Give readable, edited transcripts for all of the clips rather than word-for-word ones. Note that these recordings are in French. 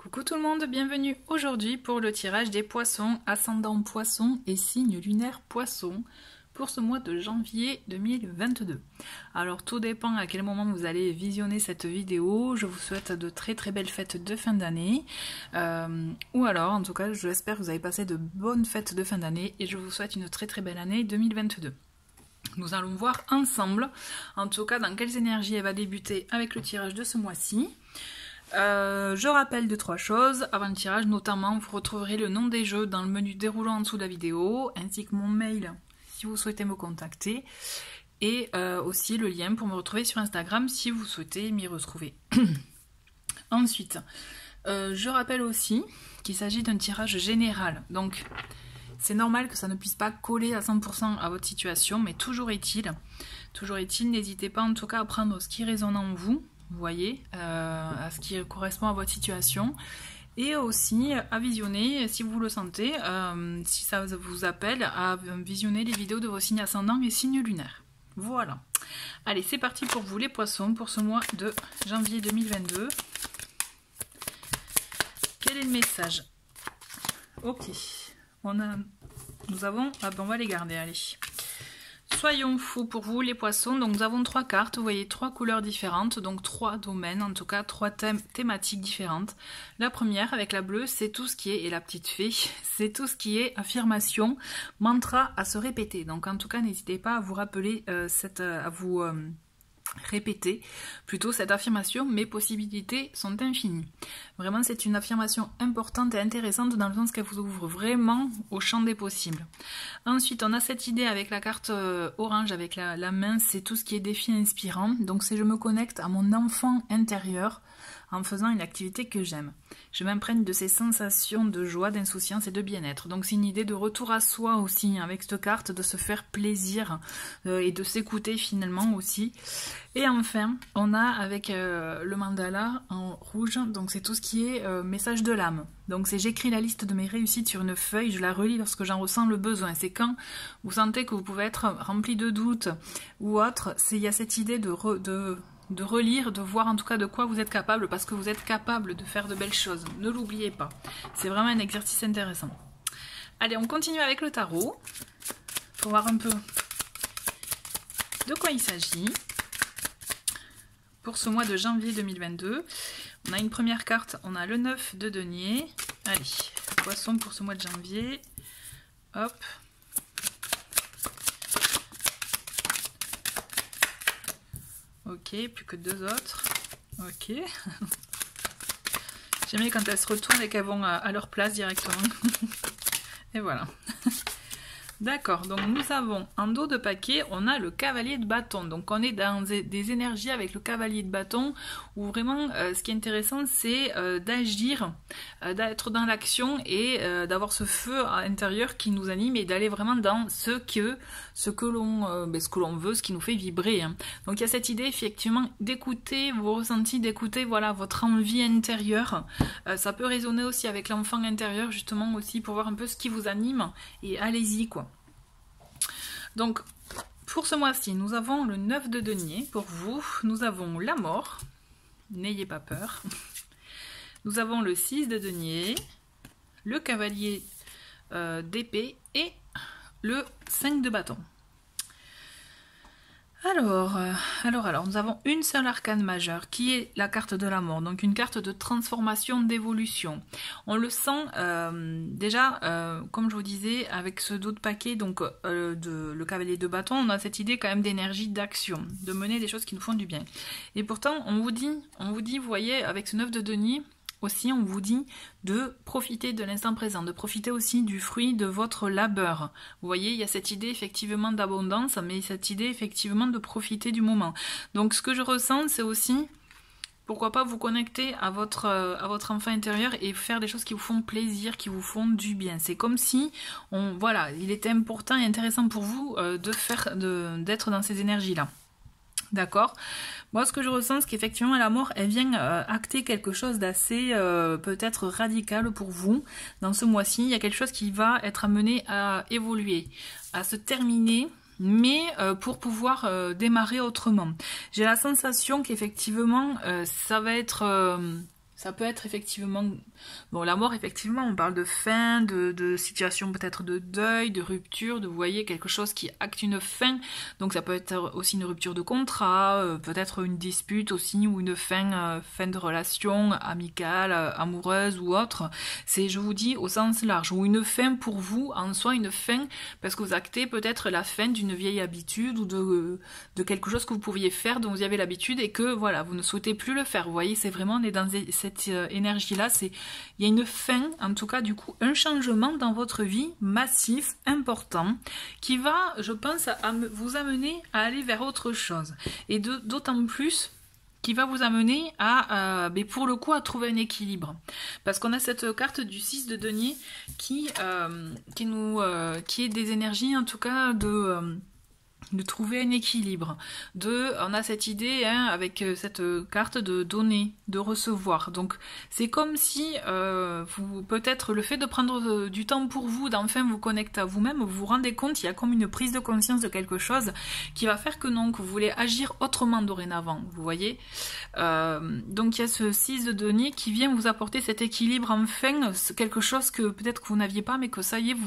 Coucou tout le monde, bienvenue aujourd'hui pour le tirage des poissons, ascendant poisson et signe lunaire poisson pour ce mois de janvier 2022. Alors tout dépend à quel moment vous allez visionner cette vidéo, je vous souhaite de très belles fêtes de fin d'année, ou alors en tout cas j'espère que vous avez passé de bonnes fêtes de fin d'année et je vous souhaite une très belle année 2022. Nous allons voir ensemble, en tout cas dans quelles énergies elle va débuter avec le tirage de ce mois-ci. Je rappelle 2-3 choses avant le tirage, notamment vous retrouverez le nom des jeux dans le menu déroulant en dessous de la vidéo, ainsi que mon mail si vous souhaitez me contacter, et aussi le lien pour me retrouver sur Instagram si vous souhaitez m'y retrouver. Ensuite, je rappelle aussi qu'il s'agit d'un tirage général, donc c'est normal que ça ne puisse pas coller à 100% à votre situation, mais toujours est-il, n'hésitez pas en tout cas à prendre ce qui résonne en vous. Vous voyez, à ce qui correspond à votre situation, et aussi à visionner, si vous le sentez, si ça vous appelle, à visionner les vidéos de vos signes ascendants et signes lunaires. Voilà. Allez, c'est parti pour vous les poissons, pour ce mois de janvier 2022. Quel est le message? Ok, nous avons, on va les garder, allez. Soyons fous pour vous les poissons, donc nous avons 3 cartes, vous voyez 3 couleurs différentes, donc 3 domaines, en tout cas 3 thématiques différentes. La première avec la bleue, c'est tout ce qui est, et la petite fée, c'est tout ce qui est affirmation, mantra à se répéter. Donc en tout cas n'hésitez pas à vous rappeler, répéter plutôt cette affirmation, mes possibilités sont infinies. Vraiment c'est une affirmation importante et intéressante dans le sens qu'elle vous ouvre vraiment au champ des possibles. Ensuite on a cette idée avec la carte orange avec la main, c'est tout ce qui est défi inspirant, donc c'est je me connecte à mon enfant intérieur en faisant une activité que j'aime. Je m'imprègne de ces sensations de joie, d'insouciance et de bien-être. Donc c'est une idée de retour à soi aussi, avec cette carte, de se faire plaisir et de s'écouter finalement aussi. Et enfin, on a avec le mandala en rouge, donc c'est tout ce qui est message de l'âme. Donc c'est j'écris la liste de mes réussites sur une feuille, je la relis lorsque j'en ressens le besoin. C'est quand vous sentez que vous pouvez être rempli de doutes ou autre, il y a cette idée de relire, de voir en tout cas de quoi vous êtes capable, parce que vous êtes capable de faire de belles choses. Ne l'oubliez pas. C'est vraiment un exercice intéressant. Allez, on continue avec le tarot pour voir un peu de quoi il s'agit. Pour ce mois de janvier 2022, on a une première carte, on a le 9 de denier. Allez, poisson pour ce mois de janvier. Hop. Ok, plus que 2 autres. Ok. J'aime bien quand elles se retournent et qu'elles vont à leur place directement. Et voilà. D'accord, donc nous avons en dos de paquet, on a le cavalier de bâton. Donc on est dans des énergies avec le cavalier de bâton où vraiment ce qui est intéressant c'est d'agir, d'être dans l'action et d'avoir ce feu à l'intérieur qui nous anime et d'aller vraiment dans ce que l'on veut, ce qui nous fait vibrer. Hein. Donc il y a cette idée effectivement d'écouter vos ressentis, d'écouter voilà votre envie intérieure. Ça peut résonner aussi avec l'enfant intérieur justement aussi pour voir un peu ce qui vous anime et allez-y quoi. Donc, pour ce mois-ci, nous avons le 9 de denier pour vous. Nous avons la mort. N'ayez pas peur. Nous avons le 6 de denier, le cavalier d'épée et le 5 de bâton. Alors, nous avons une seule arcane majeure qui est la carte de la mort, donc une carte de transformation, d'évolution. On le sent déjà, comme je vous disais, avec ce dos de paquet, donc le cavalier de bâton, on a cette idée quand même d'énergie, d'action, de mener des choses qui nous font du bien. Et pourtant, on vous dit, vous voyez, avec ce 9 de denier, aussi, on vous dit de profiter de l'instant présent, de profiter aussi du fruit de votre labeur. Vous voyez, il y a cette idée effectivement d'abondance, mais cette idée effectivement de profiter du moment. Donc ce que je ressens, c'est aussi, pourquoi pas vous connecter à votre enfant intérieur et faire des choses qui vous font plaisir, qui vous font du bien. C'est comme si, voilà, il était important et intéressant pour vous d'être dans ces énergies-là. D'accord. Moi, ce que je ressens, c'est qu'effectivement, la mort, elle vient acter quelque chose d'assez peut-être radical pour vous. Dans ce mois-ci, il y a quelque chose qui va être amené à évoluer, à se terminer, mais pour pouvoir démarrer autrement. J'ai la sensation qu'effectivement, ça va être Ça peut être effectivement... Bon, la mort, effectivement, on parle de fin, de situation peut-être de deuil, de rupture, de, vous voyez, quelque chose qui acte une fin. Donc ça peut être aussi une rupture de contrat, peut-être une dispute aussi, ou une fin de relation amicale, amoureuse ou autre. C'est, je vous dis, au sens large. Ou une fin pour vous, en soi, une fin, parce que vous actez peut-être la fin d'une vieille habitude ou de quelque chose que vous pouviez faire, dont vous avez l'habitude, et que, voilà, vous ne souhaitez plus le faire. Vous voyez, c'est vraiment, on est dans cette énergie-là, il y a une fin, en tout cas du coup, un changement dans votre vie massif, important, qui va, je pense, vous amener à aller vers autre chose. Et d'autant plus qui va vous amener à, pour le coup, à trouver un équilibre. Parce qu'on a cette carte du 6 de denier qui est des énergies, en tout cas, de trouver un équilibre. On a cette idée avec cette carte de donner, de recevoir. Donc c'est comme si peut-être le fait de prendre du temps pour vous, d'enfin vous connecter à vous-même, vous vous rendez compte, il y a comme une prise de conscience de quelque chose qui va faire que non, que vous voulez agir autrement dorénavant, vous voyez. Donc il y a ce 6 de denier qui vient vous apporter cet équilibre enfin, quelque chose que peut-être que vous n'aviez pas, mais que ça y est,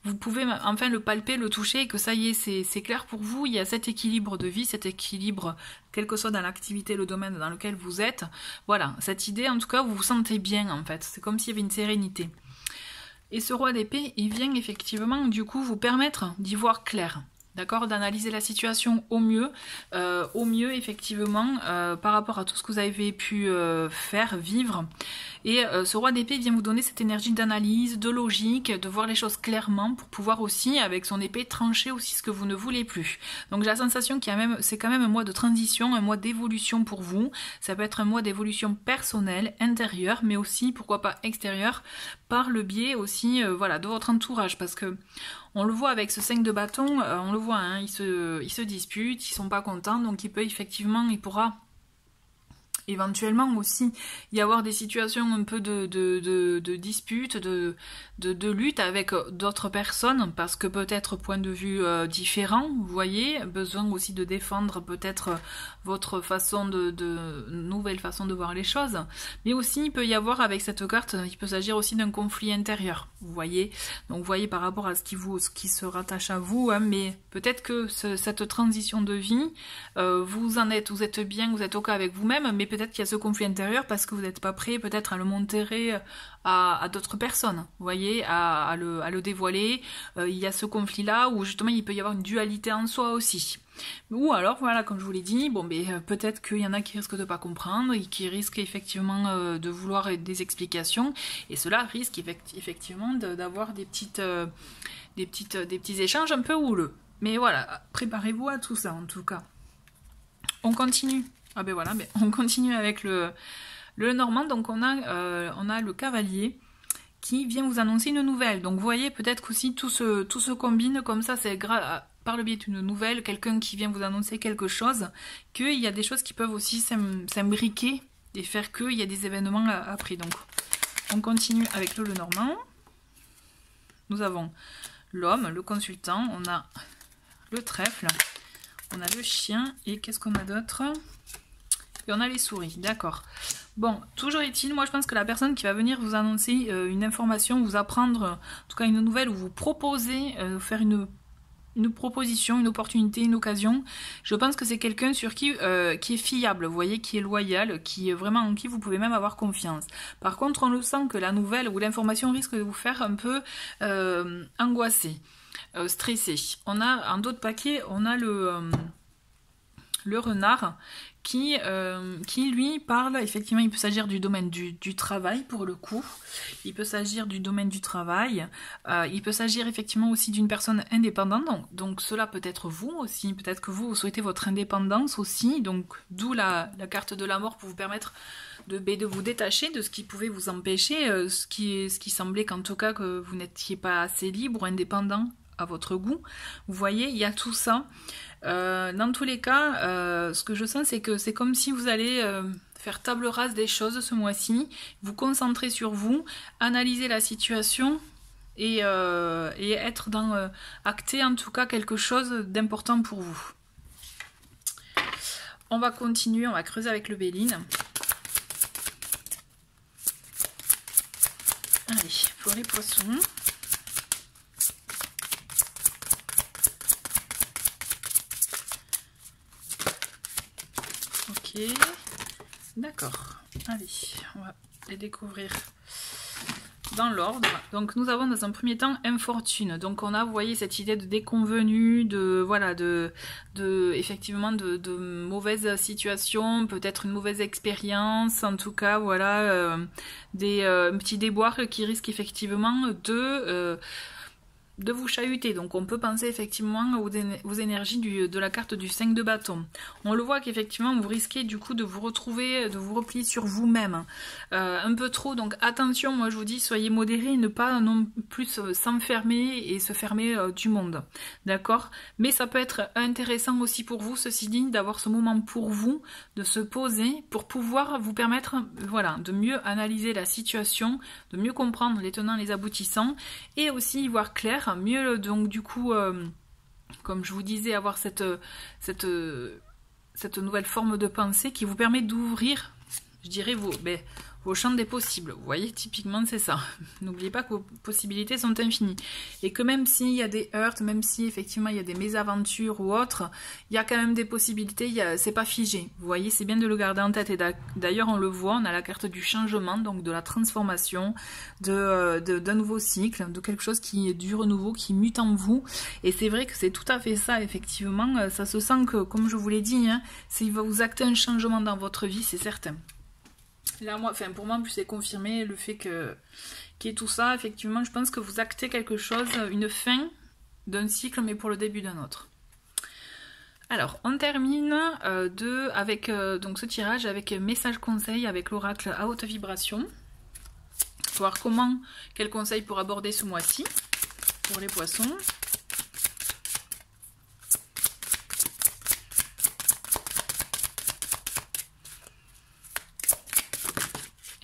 vous pouvez enfin le palper, le toucher, et que ça y est, c'est clair pour vous, il y a cet équilibre de vie, cet équilibre, quel que soit dans l'activité, le domaine dans lequel vous êtes. Voilà, cette idée, en tout cas, vous vous sentez bien, en fait. C'est comme s'il y avait une sérénité. Et ce roi d'épée, il vient effectivement, du coup, vous permettre d'y voir clair. D'accord, d'analyser la situation au mieux effectivement, par rapport à tout ce que vous avez pu faire, vivre. Et ce roi d'épée vient vous donner cette énergie d'analyse, de logique, de voir les choses clairement pour pouvoir aussi, avec son épée, trancher aussi ce que vous ne voulez plus. Donc j'ai la sensation c'est quand même un mois de transition, un mois d'évolution pour vous. Ça peut être un mois d'évolution personnelle, intérieure, mais aussi, pourquoi pas extérieure, par le biais aussi voilà, de votre entourage. Parce que on le voit avec ce 5 de bâton, on le voit, ils se disputent, ils sont pas contents, donc il pourra éventuellement aussi y avoir des situations un peu de dispute, de lutte avec d'autres personnes, parce que peut-être point de vue différent, vous voyez, besoin aussi de défendre peut-être votre nouvelle façon de voir les choses, mais aussi il peut y avoir avec cette carte, il peut s'agir aussi d'un conflit intérieur, vous voyez, donc vous voyez par rapport à ce qui se rattache à vous, mais peut-être que cette transition de vie, vous êtes bien, vous êtes ok avec vous-même, mais peut-être qu'il y a ce conflit intérieur parce que vous n'êtes pas prêt peut-être à le montrer à d'autres personnes, vous voyez, à le dévoiler. Il y a ce conflit-là où justement il peut y avoir une dualité en soi aussi. Ou alors, voilà, comme je vous l'ai dit, peut-être qu'il y en a qui risquent de pas comprendre et qui risquent effectivement de vouloir des explications, et cela risque effectivement d'avoir des petits échanges un peu houleux. Mais voilà, préparez-vous à tout ça en tout cas. On continue. On continue avec le Normand. Donc on a le cavalier qui vient vous annoncer une nouvelle. Donc vous voyez, peut-être qu'aussi tout se combine comme ça, c'est par le biais d'une nouvelle, quelqu'un qui vient vous annoncer quelque chose, qu'il y a des choses qui peuvent aussi s'imbriquer et faire qu'il y a des événements après. Donc on continue avec le Normand. Nous avons l'homme, le consultant, on a le trèfle, on a le chien, et qu'est-ce qu'on a d'autre? Et on a les souris, d'accord. Bon, toujours est-il, moi je pense que la personne qui va venir vous annoncer une information, vous apprendre, en tout cas une nouvelle, ou vous proposer, faire une proposition, une opportunité, une occasion, je pense que c'est quelqu'un sur qui est fiable, vous voyez, qui est loyal, qui est vraiment en qui vous pouvez même avoir confiance. Par contre, on le sent que la nouvelle ou l'information risque de vous faire un peu angoisser, stresser. On a, en dos de paquet, on a le renard, qui lui parle, effectivement, il peut s'agir du domaine du travail pour le coup, il peut s'agir du domaine du travail, il peut s'agir effectivement aussi d'une personne indépendante, donc cela peut être vous aussi, peut-être que vous souhaitez votre indépendance aussi, donc d'où la carte de la mort pour vous permettre de vous détacher de ce qui pouvait vous empêcher, ce qui semblait qu'en tout cas que vous n'étiez pas assez libre ou indépendant à votre goût. Vous voyez, il y a tout ça. Dans tous les cas, ce que je sens, c'est que c'est comme si vous allez faire table rase des choses ce mois-ci, vous concentrer sur vous, analyser la situation et être acter en tout cas quelque chose d'important pour vous. On va continuer, on va creuser avec le Béline. Allez, pour les poissons. Ok, d'accord. Allez, on va les découvrir dans l'ordre. Donc nous avons dans un premier temps infortune. Donc on a, vous voyez, cette idée de déconvenue, de voilà, effectivement de mauvaises situations, peut-être une mauvaise expérience, en tout cas voilà, des petits déboires qui risquent effectivement de vous chahuter. Donc on peut penser effectivement aux énergies de la carte du 5 de bâton. On le voit qu'effectivement vous risquez du coup de vous retrouver, de vous replier sur vous-même un peu trop. Donc attention, moi je vous dis, soyez modérés, ne pas non plus s'enfermer et se fermer du monde. D'accord? Mais ça peut être intéressant aussi pour vous, ceci dit, d'avoir ce moment pour vous, de se poser pour pouvoir vous permettre voilà, de mieux analyser la situation, de mieux comprendre les tenants, les aboutissants et aussi y voir clair. Mieux donc du coup, comme je vous disais, avoir cette nouvelle forme de pensée qui vous permet d'ouvrir, je dirais, vos champs des possibles. Vous voyez, typiquement c'est ça. N'oubliez pas que vos possibilités sont infinies. Et que même s'il y a des heurts, même si effectivement il y a des mésaventures ou autres, il y a quand même des possibilités, c'est pas figé. Vous voyez, c'est bien de le garder en tête. Et d'ailleurs on le voit, on a la carte du changement, donc de la transformation, d'un nouveau cycle, de quelque chose qui est du renouveau, qui mute en vous. Et c'est vrai que c'est tout à fait ça, effectivement. Ça se sent que, comme je vous l'ai dit, hein, il va vous acter un changement dans votre vie, c'est certain. Là, moi, enfin, pour moi, en plus, c'est confirmé le fait qu'il y ait tout ça. Effectivement, je pense que vous actez quelque chose, une fin d'un cycle, mais pour le début d'un autre. Alors, on termine avec donc ce tirage avec message conseil avec l'oracle à haute vibration. Voir quel conseil pour aborder ce mois-ci pour les poissons.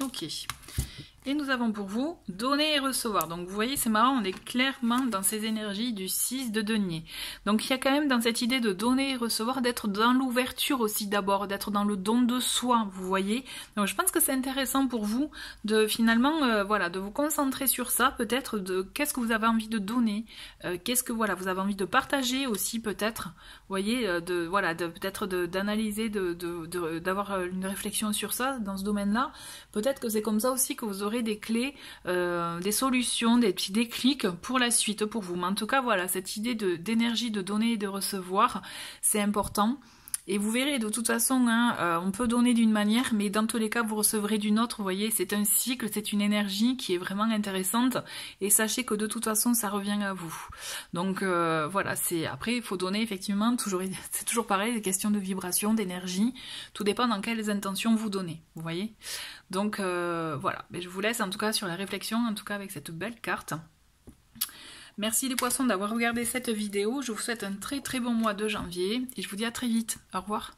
Ok. Et nous avons pour vous donner et recevoir. Donc vous voyez, c'est marrant, on est clairement dans ces énergies du 6 de denier. Donc il y a quand même dans cette idée de donner et recevoir, d'être dans l'ouverture aussi d'abord, d'être dans le don de soi, vous voyez. Donc je pense que c'est intéressant pour vous de finalement, voilà, de vous concentrer sur ça, peut-être de qu'est-ce que vous avez envie de donner, qu'est-ce que voilà, vous avez envie de partager aussi peut-être, vous voyez, peut-être d'analyser, d'avoir une réflexion sur ça dans ce domaine-là. Peut-être que c'est comme ça aussi que vous aurez des clés, des solutions, des petits déclics pour la suite pour vous. Mais en tout cas, voilà, cette idée d'énergie de donner et de recevoir, c'est important. Et vous verrez, de toute façon, hein, on peut donner d'une manière, mais dans tous les cas, vous recevrez d'une autre. Vous voyez, c'est un cycle, c'est une énergie qui est vraiment intéressante. Et sachez que de toute façon, ça revient à vous. Donc voilà, après, il faut donner effectivement, c'est toujours pareil, des questions de vibration, d'énergie. Tout dépend dans quelles intentions vous donnez, vous voyez. Donc voilà, mais je vous laisse en tout cas sur la réflexion, en tout cas avec cette belle carte. Merci les poissons d'avoir regardé cette vidéo. Je vous souhaite un très très bon mois de janvier et je vous dis à très vite. Au revoir.